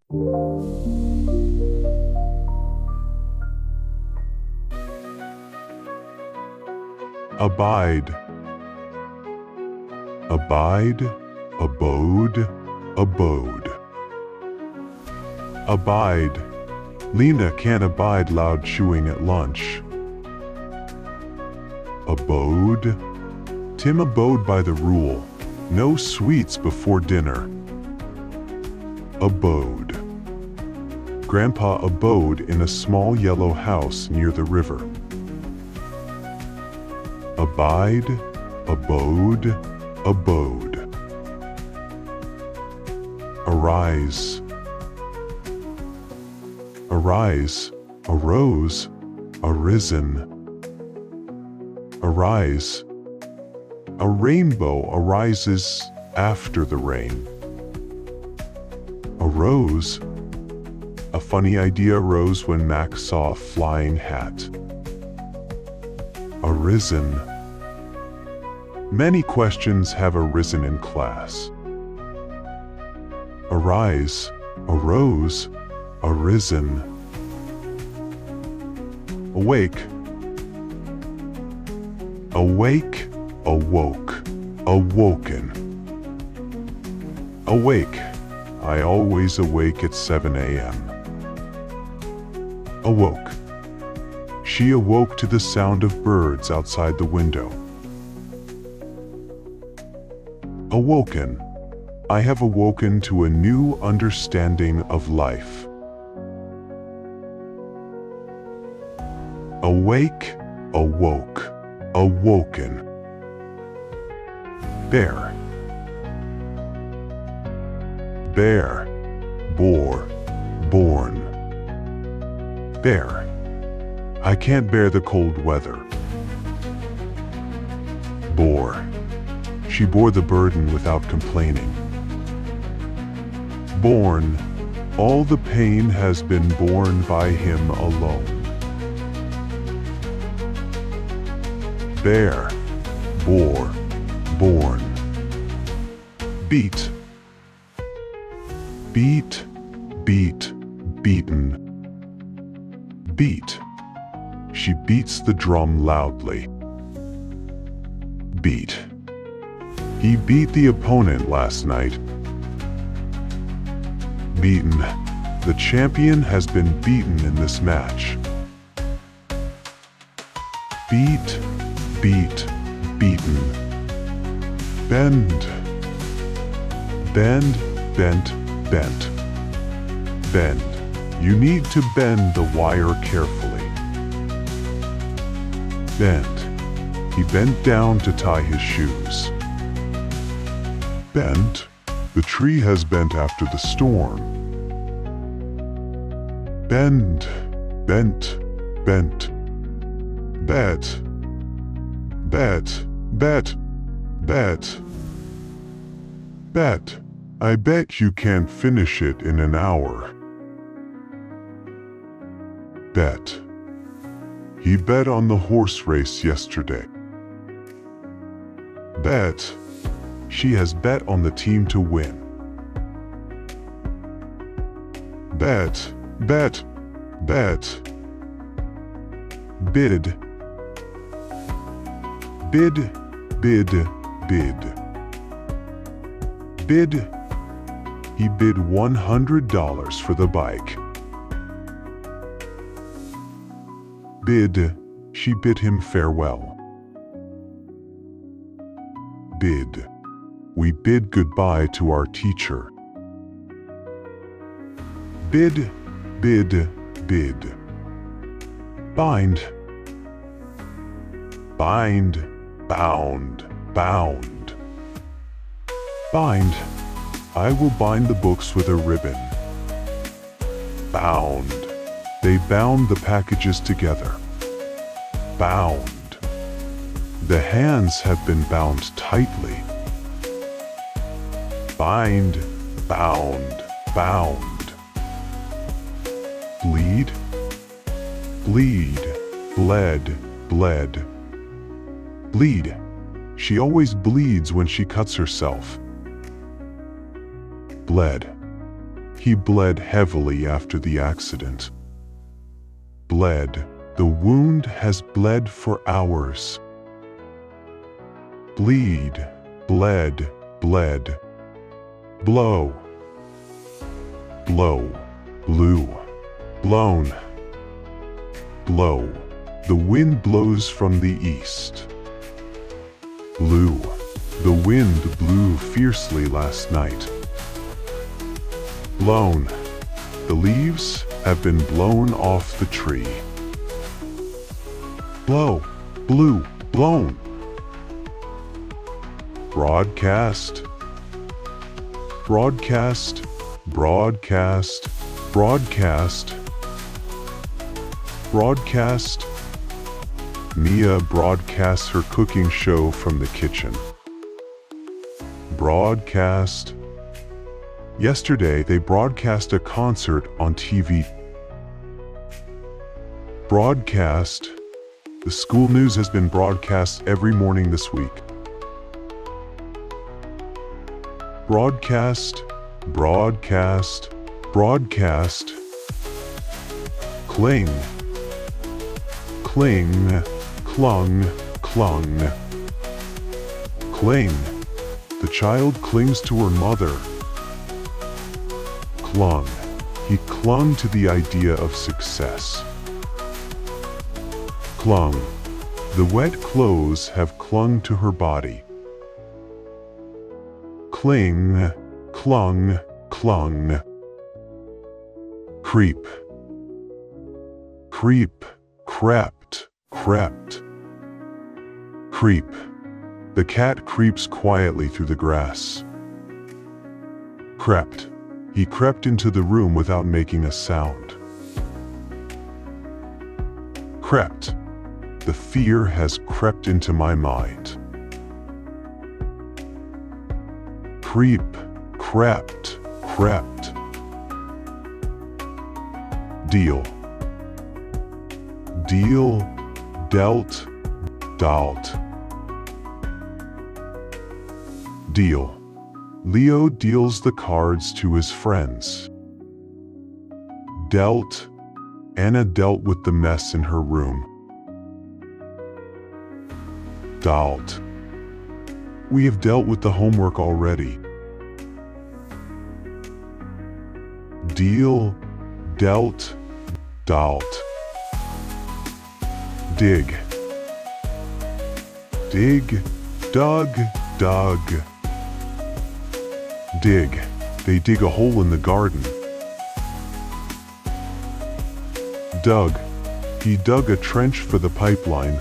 Abide. Abide, abode, abode. Abide. Lena can't abide loud chewing at lunch. Abode. Tim abode by the rule, no sweets before dinner. Abode. Grandpa abode in a small yellow house near the river. Abide, abode, abode. Arise. Arise, arose, arisen. Arise. A rainbow arises after the rain. Arose. A funny idea arose when Max saw a flying hat. Arisen. Many questions have arisen in class. Arise, arose, arisen. Awake. Awake, awoke, awoken. Awake. I always awake at 7 a.m. Awoke. She awoke to the sound of birds outside the window. Awoken. I have awoken to a new understanding of life. Awake, awoke, awoken. Bear. Bear, bore, born. Bear. I can't bear the cold weather. Bore. She bore the burden without complaining. Born. All the pain has been borne by him alone. Bear, bore, born. Beat. Beat, beat, beaten. Beat. She beats the drum loudly. Beat. He beat the opponent last night. Beaten. The champion has been beaten in this match. Beat, beat, beaten. Bend. Bend, bent, bent. Bend. You need to bend the wire carefully. Bend. He bent down to tie his shoes. Bent. The tree has bent after the storm. Bend, bent, bent. Bet. Bet, bet, bet. Bet. I bet you can't finish it in an hour. Bet. He bet on the horse race yesterday. Bet. She has bet on the team to win. Bet, bet, bet. Bid. Bid, bid, bid. Bid. He bid $100 for the bike. Bid. She bid him farewell. Bid. We bid goodbye to our teacher. Bid, bid, bid. Bind. Bind, bound, bound. Bind. I will bind the books with a ribbon. Bound. They bound the packages together. Bound. The hands have been bound tightly. Bind, bound, bound. Bleed. Bleed, bled, bled. Bleed. She always bleeds when she cuts herself. Bled. He bled heavily after the accident. Bled. The wound has bled for hours. Bleed. Bled. Bled. Blow. Blow. Blew. Blown. Blow. The wind blows from the east. Blew. The wind blew fiercely last night. Blown. The leaves have been blown off the tree. Blow. Blew. Blown. Broadcast. Broadcast. Broadcast. Broadcast. Broadcast. Mia broadcasts her cooking show from the kitchen. Broadcast. Yesterday they broadcast a concert on TV. Broadcast. The school news has been broadcast every morning this week. Broadcast. Broadcast. Broadcast. Cling. Cling. Clung. Clung. Cling. The child clings to her mother. Clung. He clung to the idea of success. Clung. The wet clothes have clung to her body. Cling. Clung. Clung. Creep. Creep. Crept. Crept. Creep. The cat creeps quietly through the grass. Crept. He crept into the room without making a sound. Crept. The fear has crept into my mind. Creep. Crept. Crept. Deal. Deal. Dealt. Dealt. Deal. Leo deals the cards to his friends. Dealt. Anna dealt with the mess in her room. Dealt. We have dealt with the homework already. Deal. Dealt. Dealt. Dig. Dig. Dug. Dug. Dig. They dig a hole in the garden. Dug. He dug a trench for the pipeline.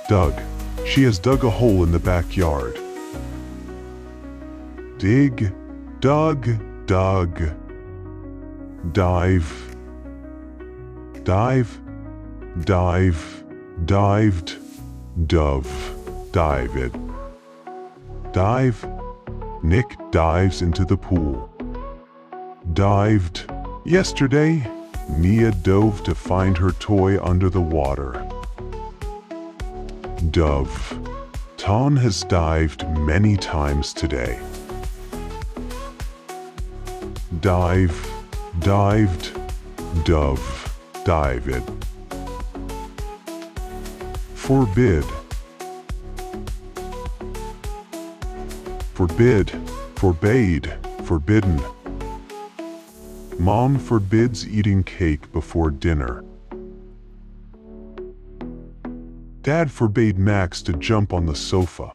Dug. She has dug a hole in the backyard. Dig. Dug. Dug. Dive. Dive. Dive. Dived. Dove. Dive it. Dive. Nick dives into the pool. Dived. Yesterday, Mia dove to find her toy under the water. Dove. Ton has dived many times today. Dive. Dived. Dove. Dive it. Forbid. Forbid. Forbade. Forbidden. Mom forbids eating cake before dinner. Dad forbade Max to jump on the sofa.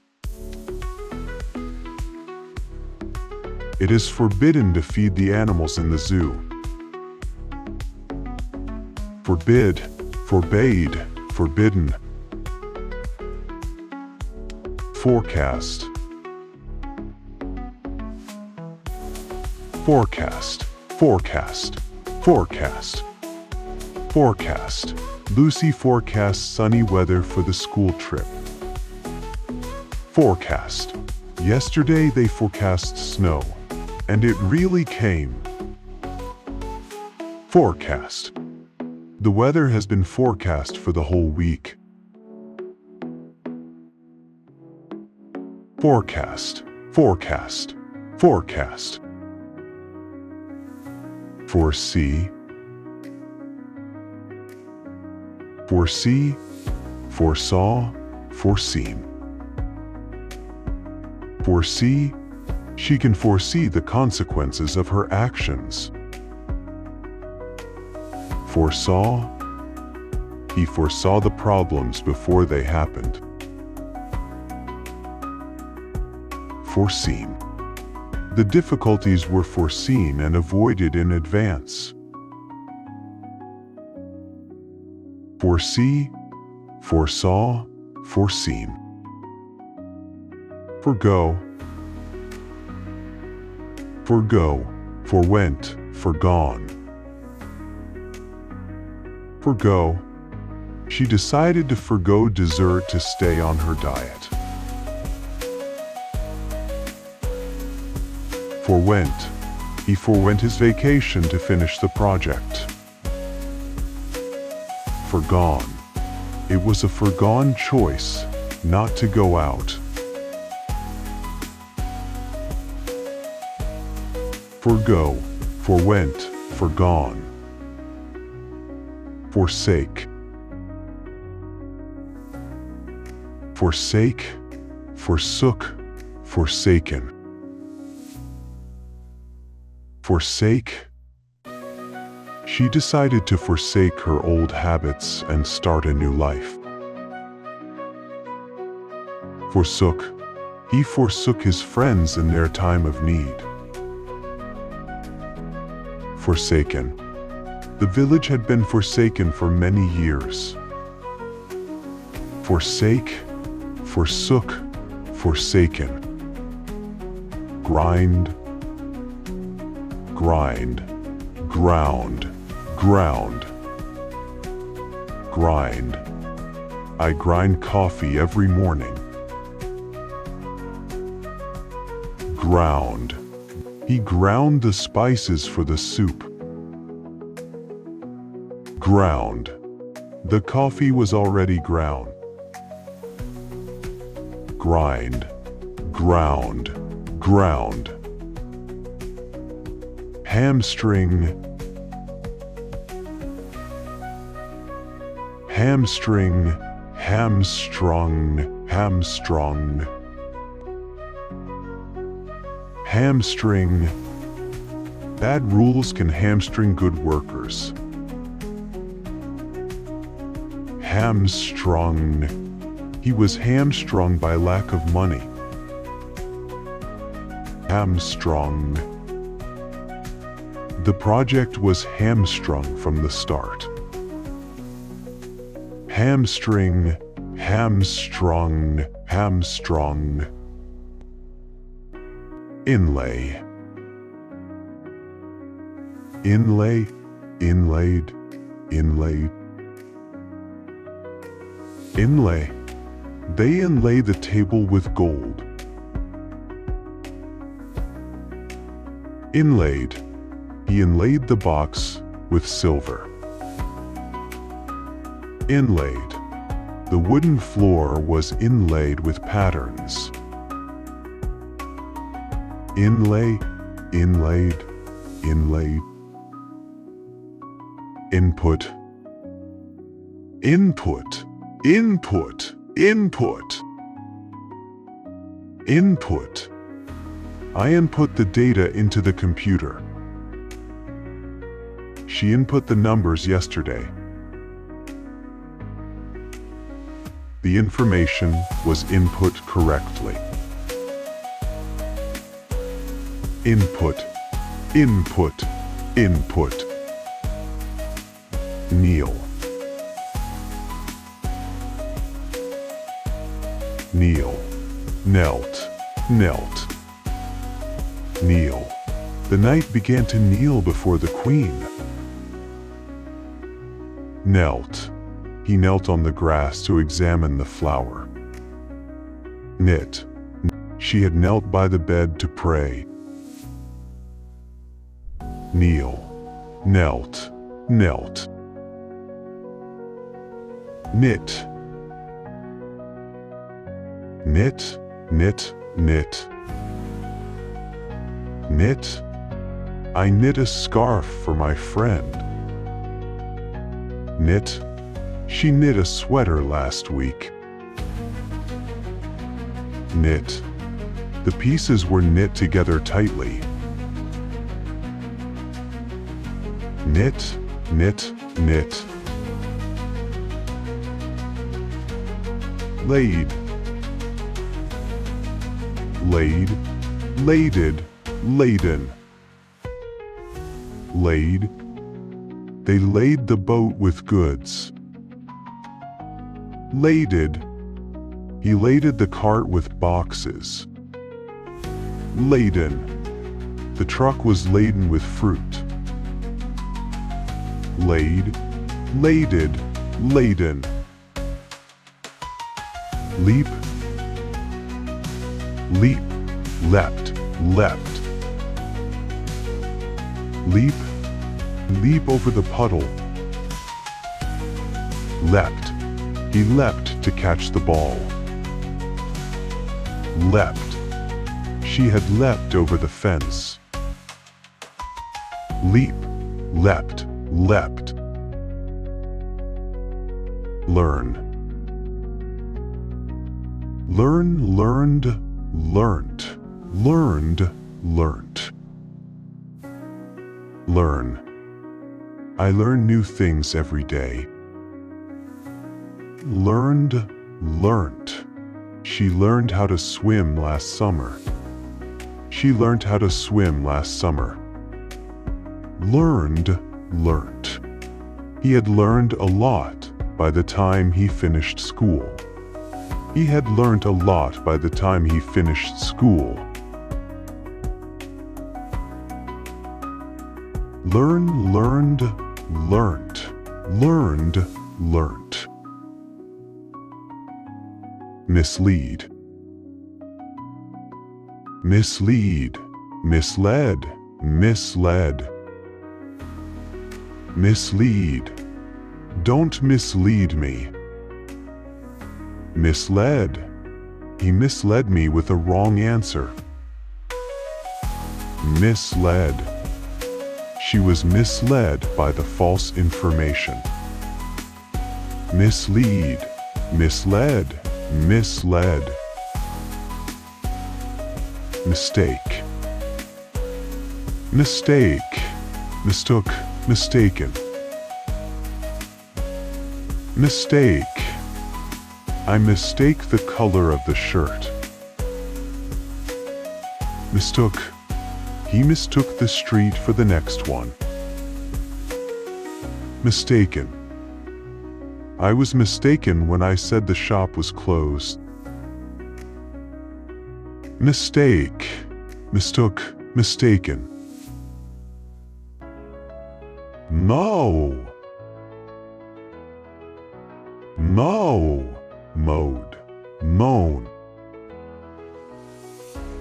It is forbidden to feed the animals in the zoo. Forbid. Forbade. Forbidden. Forecast. Forecast. Forecast. Forecast. Forecast. Lucy forecasts sunny weather for the school trip. Forecast. Yesterday they forecast snow, and it really came. Forecast. The weather has been forecast for the whole week. Forecast. Forecast. forecast. Foresee, foresee, foresaw, foreseen. Foresee, she can foresee the consequences of her actions. Foresaw, he foresaw the problems before they happened. Foreseen, the difficulties were foreseen and avoided in advance. Foresee, foresaw, foreseen. Forgo, forgo, forwent, forgone. Forgo, she decided to forgo dessert to stay on her diet. Forwent, he forwent his vacation to finish the project. Forgone, it was a foregone choice not to go out. Forgo, forwent, forgone. Forsake, forsake, forsook, forsaken. Forsake, she decided to forsake her old habits and start a new life. Forsook, he forsook his friends in their time of need. Forsaken, the village had been forsaken for many years. Forsake, forsook, forsaken. Grind, grind, ground, ground. Grind, I grind coffee every morning. Ground, he ground the spices for the soup. Ground, the coffee was already ground. Grind, ground, ground. Hamstring, hamstring, hamstrung, hamstrung. Hamstring, bad rules can hamstring good workers. Hamstrung, he was hamstrung by lack of money. Hamstrung, the project was hamstrung from the start. Hamstring, hamstrung, hamstrung. Inlay, inlay, inlaid, inlaid. Inlay, they inlay the table with gold. Inlaid, he inlaid the box with silver. Inlaid, the wooden floor was inlaid with patterns. Inlay, inlaid, inlaid. Input, input, input, input. Input, I input the data into the computer. She input the numbers yesterday. The information was input correctly. Input, input, input. Kneel, kneel, knelt, knelt. Kneel, the knight began to kneel before the queen. Knelt, he knelt on the grass to examine the flower. Knit, she had knelt by the bed to pray. Kneel, knelt, knelt. Knit, knit, knit, knit. Knit. I knit a scarf for my friend. Knit. She knit a sweater last week. Knit. The pieces were knit together tightly. Knit, knit, knit. Laid. Laid, laded, laden. Laid. They laid the boat with goods. Laded. He laded the cart with boxes. Laden. The truck was laden with fruit. Laid, laded, laden. Leap. Leap, leapt, leapt. Leap. Leap over the puddle. Leapt. He leapt to catch the ball. Leapt. She had leapt over the fence. Leap, leapt, leapt. Learn. Learn, learned, learnt, learned, learnt. Learn. I learn new things every day. Learned, learnt. She learned how to swim last summer. She learned how to swim last summer. Learned, learnt. He had learned a lot by the time he finished school. He had learned a lot by the time he finished school. Learn, learned, learnt, learned, learnt. Mislead. Mislead, misled, misled. Mislead. Don't mislead me. Misled. He misled me with a wrong answer. Misled. She was misled by the false information. Mislead, misled, misled. Mistake. Mistake. Mistook, mistaken. Mistake. I mistake the color of the shirt. Mistook. He mistook the street for the next one. Mistaken. I was mistaken when I said the shop was closed. Mistake. Mistook, mistaken. No. No. Mode. Moan.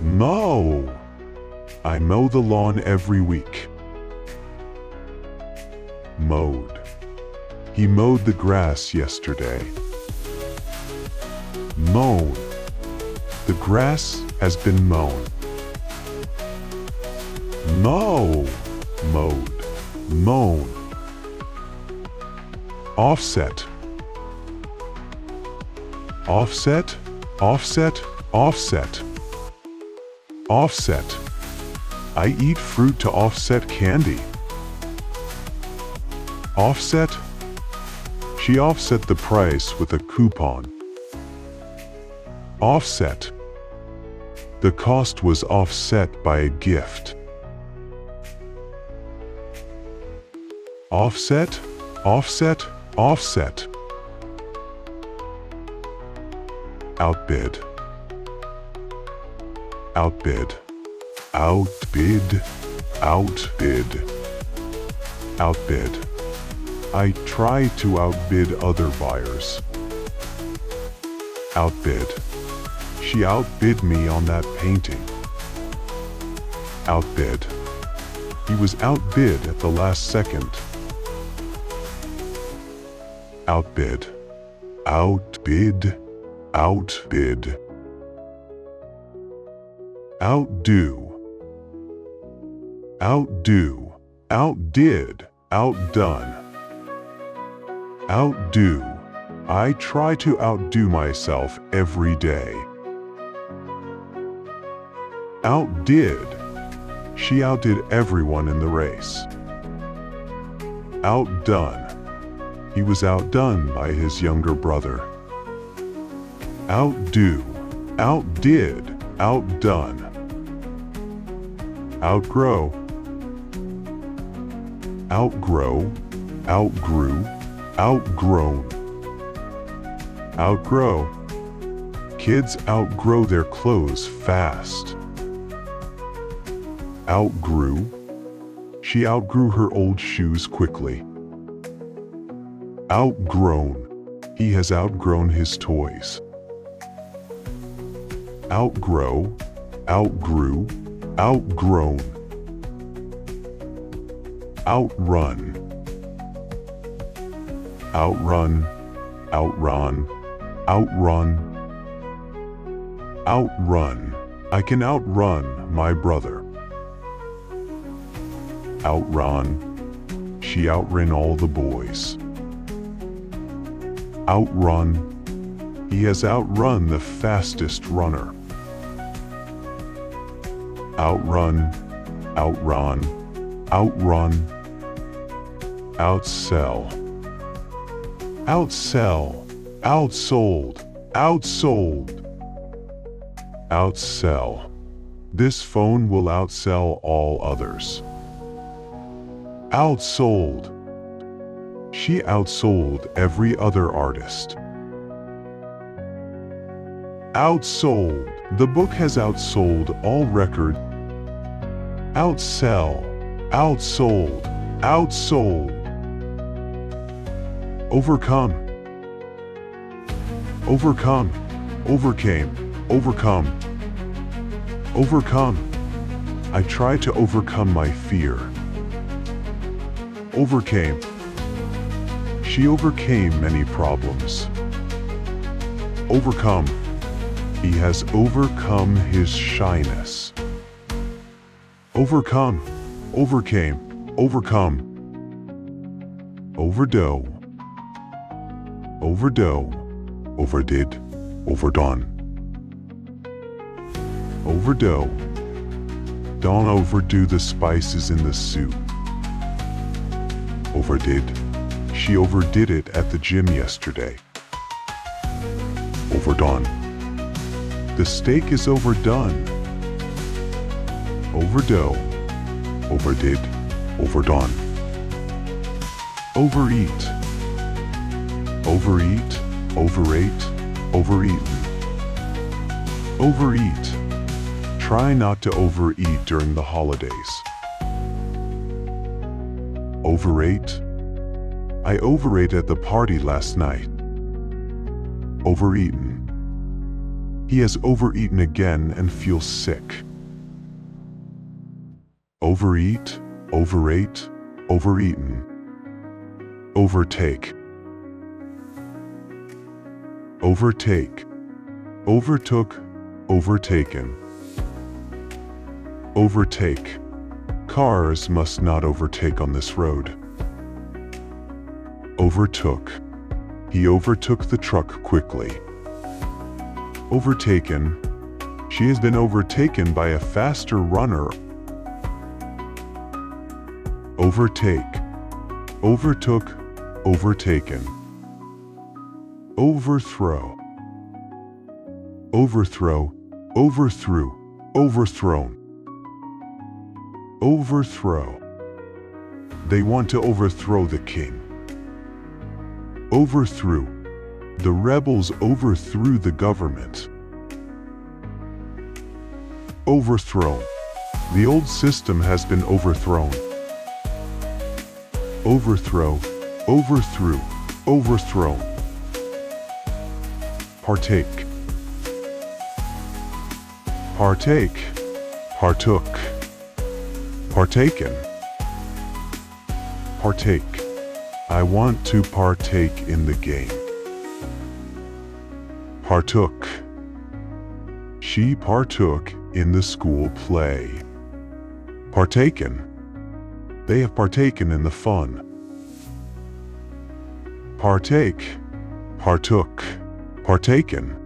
Mow. I mow the lawn every week. Mowed. He mowed the grass yesterday. Mown. The grass has been mown. Mow. Mowed. Mown. Offset. Offset, offset, offset. Offset. I eat fruit to offset candy. Offset. She offset the price with a coupon. Offset. The cost was offset by a gift. Offset, offset, offset. Outbid. Outbid. Outbid. Outbid. Outbid. I try to outbid other buyers. Outbid. She outbid me on that painting. Outbid. He was outbid at the last second. Outbid. Outbid. Outbid. Outdo. outdo, outdid, outdone. Outdo. I try to outdo myself every day. Outdid. She outdid everyone in the race. Outdone. He was outdone by his younger brother. Outdo, outdid, outdone. Outgrow. Outgrow, outgrew, outgrown. Outgrow. Kids outgrow their clothes fast. Outgrew. She outgrew her old shoes quickly. Outgrown. He has outgrown his toys. Outgrow, outgrew, outgrown. Outrun. Outrun, outrun, outrun. Outrun. I can outrun my brother. Outrun. She outran all the boys. Outrun. He has outrun the fastest runner. Outrun, outrun, outrun. Outsell. Outsell, outsold, outsold. Outsell. This phone will outsell all others. Outsold. She outsold every other artist. Outsold. The book has outsold all records. Outsell. Outsold. Outsold. Overcome. Overcome. Overcame. Overcome. Overcome. I tried to overcome my fear. Overcame. She overcame many problems. Overcome. He has overcome his shyness. Overcome. Overcame. Overcome. Overdo. Overdo. Overdid. Overdone. Overdo. Don't overdo the spices in the soup. Overdid. She overdid it at the gym yesterday. Overdone. The steak is overdone. Overdo. Overdid. Overdone. Overeat. Overeat. Overate. Overeaten. Overeat. Try not to overeat during the holidays. Overate. I overate at the party last night. Overeaten. He has overeaten again and feels sick. Overeat, overate, overeaten. Overtake. Overtake. Overtook, overtaken. Overtake. Cars must not overtake on this road. Overtook. He overtook the truck quickly. Overtaken. She has been overtaken by a faster runner. Overtake. Overtook. Overtaken. Overthrow. Overthrow. Overthrew. Overthrown. Overthrow. They want to overthrow the king. Overthrew. The rebels overthrew the government. Overthrown. The old system has been overthrown. Overthrow. Overthrew. Overthrown. Partake. Partake. Partook. Partaken. Partake. I want to partake in the game. Partook. She partook in the school play. Partaken. They have partaken in the fun. Partake, partook, partaken.